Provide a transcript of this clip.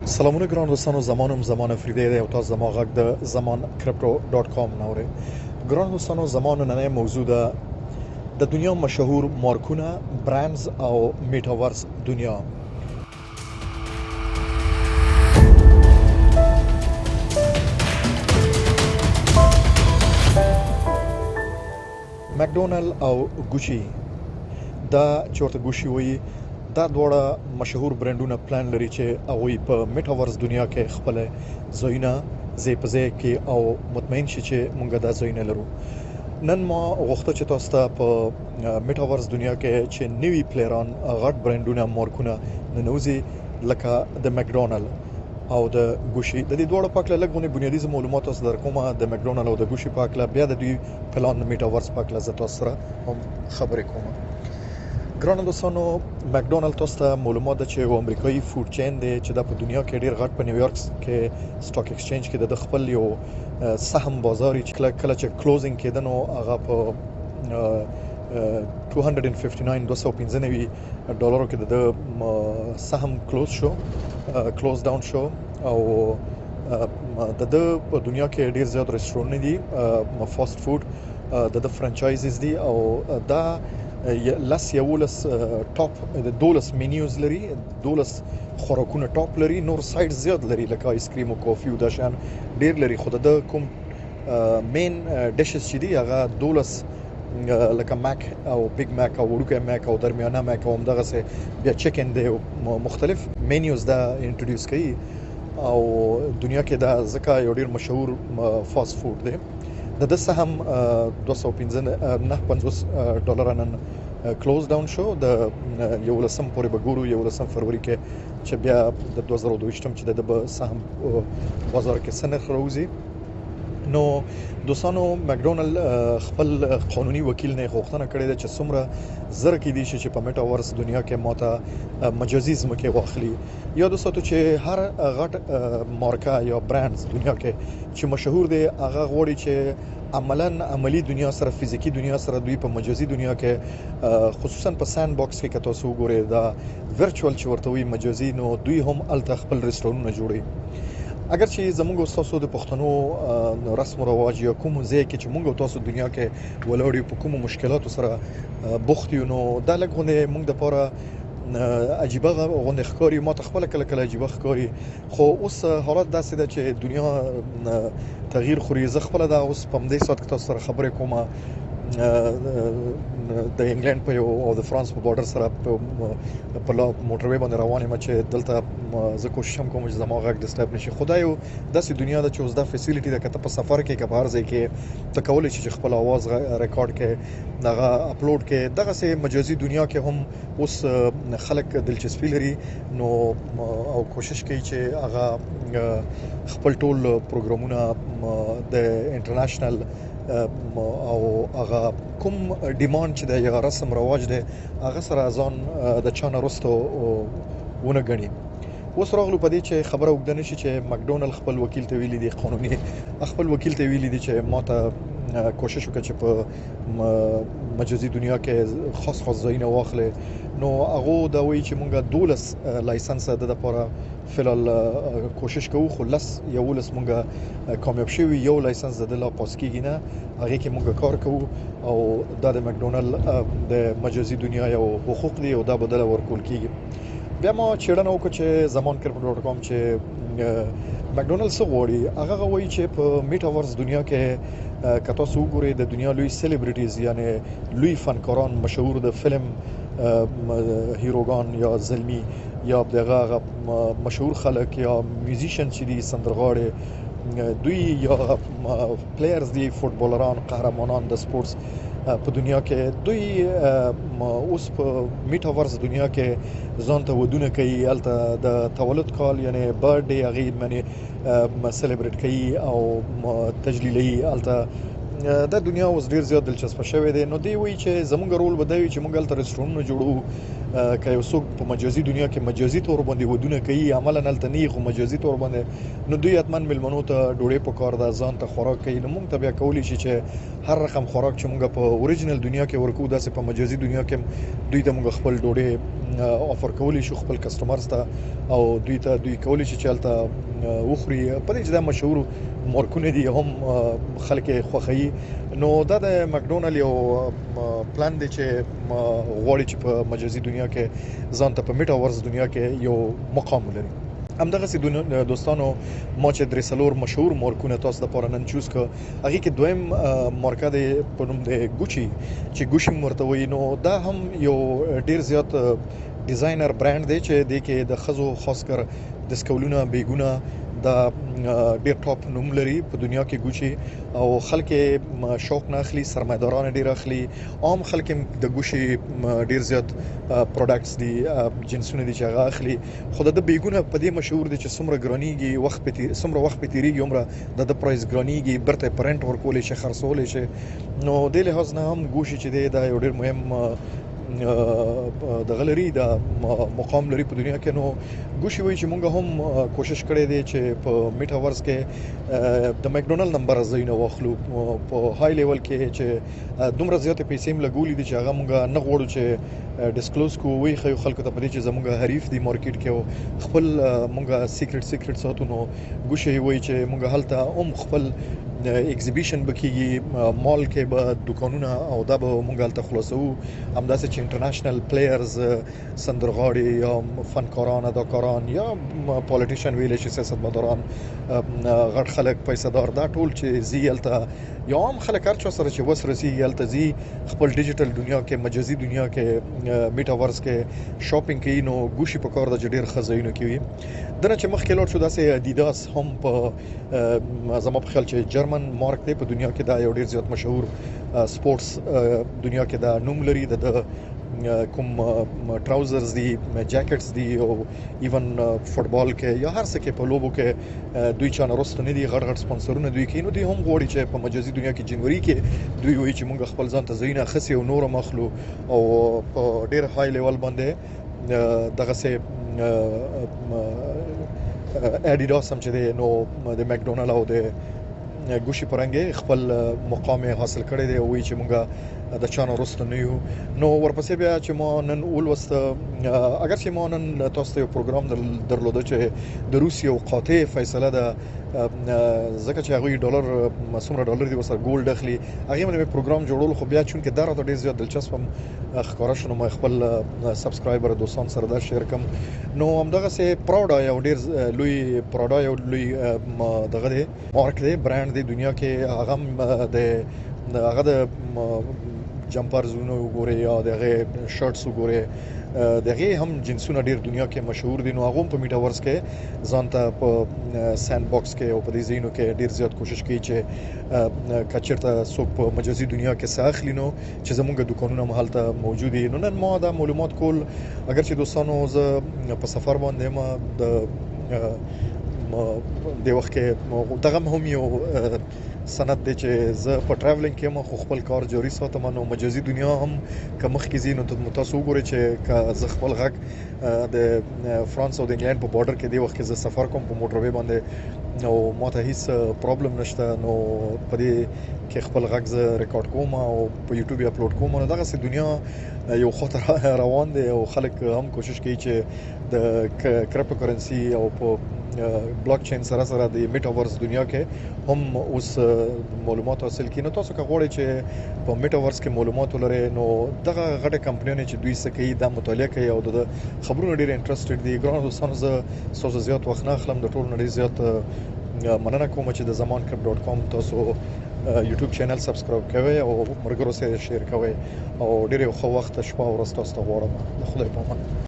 سلامونه ګران دوستانو زمان فریدی دی او تاسو زما غږ د زمان کرپټو ډاټ کام نورې ګران دوستانو زمان نن موضوع ده د دنیا مشهور مارکونه برانډز او میټاورس دنیا مکډونالد او ګوچی دا چورته ګوشي وي دا دواړه مشهور برانډونه پلان لري چې هغه په میټاورس دنیا کې خپل زوینه زیپزه کې او مطمئن شي چې مونږ دا زوینه لرو نن ما غوښته چې تاسو ته په میټاورس دنیا کې چې نوی پلیران غټ برانډونه مارکونه ننوزي لکه د مکډونالد او د ګوشي د دې دوړو پاکله لګونه بنیادی معلومات تاسو درکومه د مکډونالد او د ګوشي پاکله بیا د دوی پلان میټاورس پاکله زه تاسو سره هم خبرې کوم ګران دوستانو مکډونالد تاسو ته معلومات ده چې یو امریکایي فود چین دی چې د په دنیا کې ډیر غټ په نیویارک کې سټاک ایکسچینج کې د خپل یو سهم بازار چې کله چې کلوزینګ کېده نو هغه په $259 کې د سهم کلوز ډاون شو او د په دنیا کې ډیر زیات رستورانټ دي فاست فود د فرانچایزز دي او دا لاس یولس ټاپ د دولس مینیوز لري دولس خوراکونه ټاپ لري نور سایډ زیات لري لکه آیس کریم او کافي او دا شان ډیر لري خو د کوم مین ډیشز چې دي هغه دولس لکه ماک او بیگ ماک او وړوکی ماک او درمیانه ماک او همدغه سه بیا چکن دی مختلف مینیوز دا انټروډیوس کوي او دنیا کې دا ځکه یو ډیر مشهور فاست فود دی د سهم $250 نن کلوز ډاون شو د یو لسم پورې بګورو یو لسم فروری کې چې بیا د 2022 چې د سهم بازار کې سنخ راوځي نو دوستانو مکډونالد خپل قانوني وکیل نه غوښتنه کړې ده چې څومره زر کې دي چې په میټاورس دنیا کې ماته مجازي ځمکه واخلي یا دوستانو چې هر غټ مارکه یا برانډز دنیا کې چې مشهور دي هغه غوړي چې عملی دنیا سره فزیکی دنیا سره دوی په مجازي دنیا کې خصوصا په ساند باکس کې کتو سو ګوري دا ورچوال چې ورته وي مجازي نو دوی هم الته خپل رستورانونه جوړي اگر چې زموږ تاسو د پښتنو رسم او رواج یا کوم ځای کې چې موږ تاسو دنیا کې ولوري په کوم مشکلاتو سره بوخت یو نو دا لګونه موږ د پاره عجیبه غونډه ښکاری ما تخپل کله عجیبه ښکاری خو اوس حالت داسې ده چې دنیا تغییر خوري زه خپل دا اوس په دې سات کې تاسو سره خبرې کوم د انګلند په او د فرانس په بارډر سره په موټروي باندې روانه ما چې دلته زه کوشش کوم چې زما غږ ډسټرب نشي خدای یو داسې دنیا ده چې اوس دا فیسیلیټي ده کته په سفر کې کبهار ځای کې تکول چې خپل आवाज ریکارډ کې دغه اپلوډ کې دغه سه مجازي دنیا کې هم اوس خلک دلچسپي لري نو او کوشش کوي چې هغه خپل ټول پروګرامونه د انټرنیشنل او هغه کوم ډیماند چې د یو رسم رواج دی هغه سره ځان د چانه رستو ونه غني اوس راغلو په دې چې خبره وګدنه شي چې مکډونالد خپل وکیل ته ویلي دی قانوني خپل وکیل ته ویلي دی چې ماته کوشش وکړي چې په مجازي دنیا کې خاص ځایونه واخلي نو هغه دا وایي چې مونږه 12 لایسنس د لپاره فلال کوشش کوو خو یو لس مونږه کامیاب شوی یو لایسنس د لا پاس کیږي نه هغه کې مونږه کار کوو او د مکډونالد د مجازي دنیا یو حقوق دی او دا بدله ورکول کیږي بیا ما چیرنه وکړه چې زمان کرپټو .com چې مکډونالد څه غواړي هغه وایي چې په میټاورس دنیا کې کته سو ګوري د دنیا لوی سلیبریټیز یعنی لوی فنکاران مشهور د فلم هیروګان یا زلمی یا دغه مشهور خلک یا میوزیشن چې دي سندرغاړي دوی یا پلیئرز دي فوتبالران قهرمانان د سپورتس په دنیا کې دوی اوس په میټاورس دنیا کې ځان ته ودونه کوي الته د تولد کال یعنی برثډے هغه باندې سلیبریټ کوي او تجلیلي الته د دنیا اوس ډیر زیات دلچسپ شوی دی نو دی وی چې زموږ رول بدوي چې موږ الته رستورانونه جوړو که یو څوک په مجازي دنیا کې مجازي تور باندې ودونه کوي عملاً هلته نه خو مجازي تور باندې نو دوی حتما ملمنو ته ډوډۍ په کار ده ځان ته خوراک کوي نو موږ ته بیا کولی شي چې هر رقم خوراک چې موږ په اوریجنل دنیا کې ورکو داسې په مجازي دنیا کې دوی ته موږ خپل ډوډۍ افر کولی شو خپل کسټمرز ته او دوی کولی شي چې هلته وخوري په دې چې دا مشهور مارکونه دي هم خلک خوښوي نو دا د مکډونالډ یو پلان دی چې غواړي چې په مجازي دنیا کې ځان ته په میټاورس دنیا کې یو مقام ولري همدغه سي دوستانو ما چې درې څلور مشهور مارکونه تاسو لپاره نن چوز کړ هغه کې دویم مارکه دی په نوم د ګوچي چې ګوچي مرته وي نو دا هم یو ډیر زیات ډیزاینر برانډ دی چې د کې د خزو خاص کر د سکولونه بیګونه دا ډیر ټاپ نوم لري په دنیا کې ګوچي او خلک شوق نه اخلي سرمایداران ډیر اخلي عام خلک د ګوچي ډیر زیات پروډکټس دي جنسونه دي چې هغه اخلي خو د بیګونه په دې مشهور دي چې څومره ګرانیږي څومره وخت په تیریږي عمره د پرایس ګرانیږي برته پرنټ ورکول شي خرڅول شي نو د لحاظ نه هم ګوشي چې دا یو ډیر مهم د غلري د مقام لري په دنیا کې نو ګوشي وایي چې موږ هم کوشش کړی دی چې په میټاورس کې د مکډونالډ نمبر زینو واخلو په های لیول کې چې دومره زیاتې پیسې هم لګولې دي چې هغه موږ نه غواړو چې ډیسکلوز کو وي خو خلکو ته پدې چې زموږ حریف دی مارکیټ کې خپل موږ سیکریټ ساتو نو ګوشي وایي چې موږ هلته هم خپل ایگزیبیشن بکیږي مال کې به دکانونه او دا به موږ هلته خلاصو همداسې چې انټرنیشنل پلیئرز سندرغاړي یا فنکاران اداکاران یا پالیټیشن ویل شي سیاستمداران غټ خلک پیسې دا ټول چې زی هلته یا عام خلک هر چا سره چې وس رسیږي هلته زی خپل ډیجیټل دنیا کې مجازي دنیا کې میټاورس کې شاپینګ کوي نو ګوشي په کار د ډیر خزاینو کوي دنه چې مخکې لاړ شو داسې ادیداس هم په زما په خیال چې جرمن مارک دی په دنیا کې دا یو ډیر زیات مشهور سپورتس دنیا کې دا نوم لري د کوم ټراوزرز دي جاکټس دي او ایون فوتبال کې یا هر څه کې په لوبو کې دوی چا نرسته نه دي غړ سپانسرونه دوی کوي نو دوی هم غواړي چې په مجازي دنیا کې جنوري کې دوی وایي چې موږ خپل ځان ته زینه خسي او نور مخلو او په ډیر های لیول باندې دغه سه اډیداس هم چې دی نو د مکډونالډ او د ګوشي پرنګي خپل مقام حاصل کړی دی او وی چې مونږه د چانو رسته نه یو نو ورپسې بیا چې ما نن ولوست اگر چې ما نن تاسو ته یو پروګرام درلوده چې د روسیې او قاطع فیصله ده ځکه چې هغه ډالر دی وسره ګولډ اخلي هغه باندې پروګرام جوړول خو بیا چون کې دا راته ډیر زیات دلچسپ هم ښکارا شونه ما خپل سبسکرایبر دوستان سره دا شیر کوم نو همدغه سه پراوډا یو ډیر لوی پراوډا یو لوی دغه دی مارک دی برانډ دی دنیا کې هغه د هغه د جمپرزونه وګوري یا دغه شرټس وګوري دغه هم جنسونه ډیر دنیا کې مشهور دي نو هغه په میټاورس کې ځان ته په ساند باکس کې او په دې ځینو کې ډیر زیات کوشش کوي چې کچرته څوک په مجازي دنیا کې ساخلی نو چې زموږ دکانونه هم هلته موجود دي نو نن ما دا معلومات کول اگر چې دوستانو زه په سفر باندې ما د وخت کې دغه هم یو سند دی چې زه په ټراولینګ کې ما خو خپل کار جاري ساتم نو مجازي دنیا هم که مخکې زی نو تاسو وګورئ چې که زه خپل غږ د فرانس او د انګلند په بارډر کې دی وخت کې زه سفر کوم په موټروي باندې نو ماته هیڅ پرابلم نشته نو په دې کې خپل غږ زه ریکارډ کوم او په یوټیوب اپلوډ کوم نو دغه سي دنیا یو خطر روان دی او خلک هم کوشش کوي چې د کرپټو کرنسي او په بلاک چین سره د میټاورس دنیا کې هم اوس معلومات حاصل کړي نو تاسو که غواړئ چې په میټاورس کې معلومات ولرئ نو دغه غټه کمپنیونه چې دوی څه کوي دا مطالعه کوي او د خبرونو ډیر انټرېسټډ دي ګران دوستانو زه تاسو زیات وخت نه اخلم د ټول نړۍ زیات مننه کوم چې د zamankrip.com تاسو یوټیوب چینل سبسکرایب کوئ او مرګرو سره شیر کوئ او ډیر ښه وخت شپه او ورځ تاسو ته غواړم خدای په امان